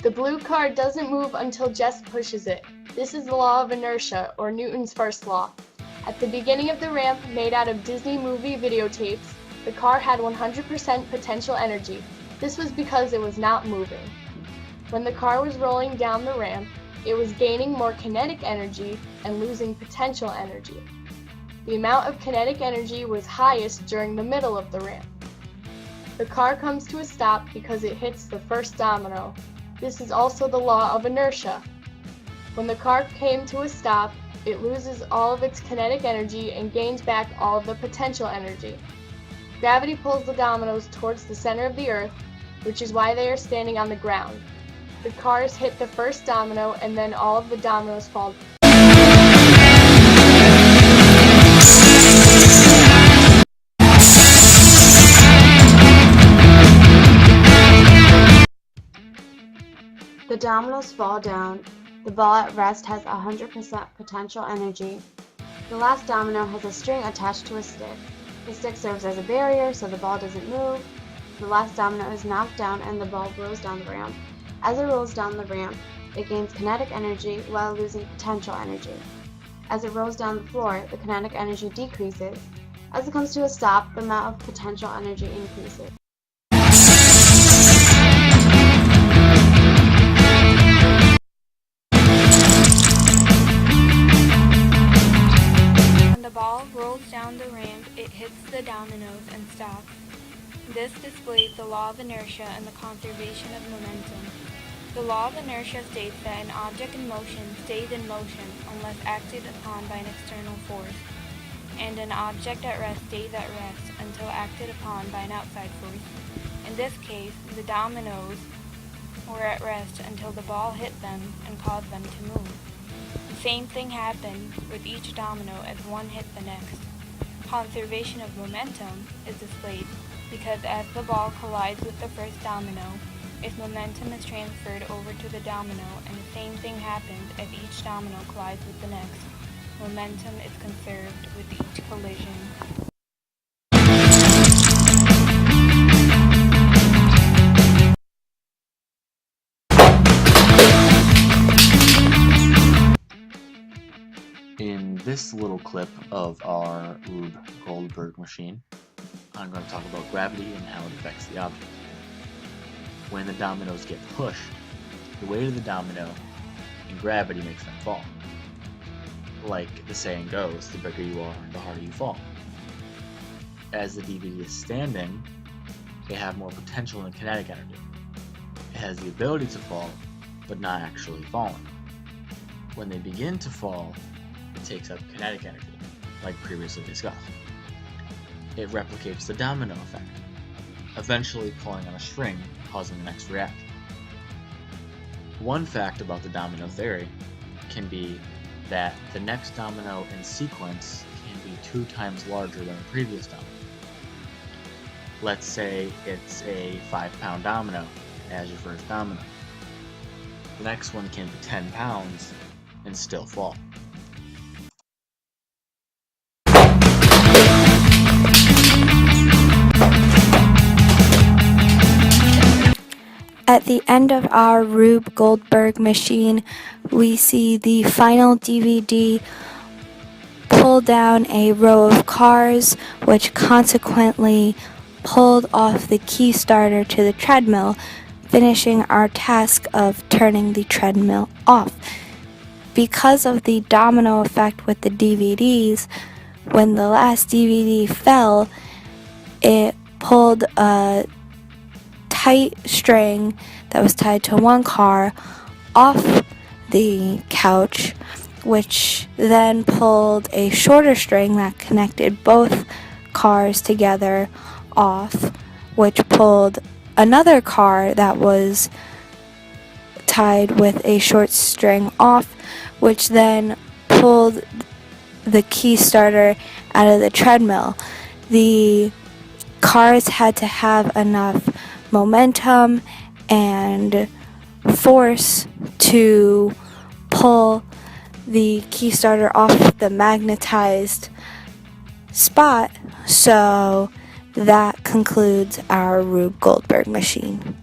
The blue car doesn't move until Jess pushes it. This is the law of inertia, or Newton's first law. At the beginning of the ramp, made out of Disney movie videotapes, the car had 100% potential energy. This was because it was not moving. When the car was rolling down the ramp, it was gaining more kinetic energy and losing potential energy. The amount of kinetic energy was highest during the middle of the ramp. The car comes to a stop because it hits the first domino. This is also the law of inertia. When the car came to a stop, it loses all of its kinetic energy and gains back all of the potential energy. Gravity pulls the dominoes towards the center of the earth, which is why they are standing on the ground. The cars hit the first domino and then all of the dominoes fall. The dominoes fall down. The ball at rest has 100% potential energy. The last domino has a string attached to a stick. The stick serves as a barrier so the ball doesn't move. The last domino is knocked down and the ball rolls down the ramp. As it rolls down the ramp, it gains kinetic energy while losing potential energy. As it rolls down the floor, the kinetic energy decreases. As it comes to a stop, the amount of potential energy increases. When the ball rolls down the ramp, it hits the dominoes and stops. This displays the law of inertia and the conservation of momentum. The law of inertia states that an object in motion stays in motion unless acted upon by an external force, and an object at rest stays at rest until acted upon by an outside force. In this case, the dominoes were at rest until the ball hit them and caused them to move. The same thing happened with each domino as one hit the next. Conservation of momentum is displayed because as the ball collides with the first domino, its momentum is transferred over to the domino, and the same thing happens as each domino collides with the next. Momentum is conserved with each collision. In this little clip of our Rube Goldberg machine, I'm going to talk about gravity and how it affects the object. When the dominoes get pushed, the weight of the domino and gravity makes them fall. Like the saying goes, the bigger you are, the harder you fall. As the DVD is standing, they have more potential and kinetic energy. It has the ability to fall, but not actually falling. When they begin to fall, the takes up kinetic energy, like previously discussed. It replicates the domino effect, eventually pulling on a string, causing the next reaction. One fact about the domino theory can be that the next domino in sequence can be 2 times larger than the previous domino. Let's say it's a 5-pound domino as your first domino. The next one can be 10 pounds and still fall. At the end of our Rube Goldberg machine, we see the final DVD pull down a row of cars, which consequently pulled off the key starter to the treadmill, finishing our task of turning the treadmill off. Because of the domino effect with the DVDs, when the last DVD fell, it pulled a tight string that was tied to one car off the couch, which then pulled a shorter string that connected both cars together off, which pulled another car that was tied with a short string off, which then pulled the key starter out of the treadmill. The cars had to have enough momentum and force to pull the key starter off the magnetized spot, so that concludes our Rube Goldberg machine.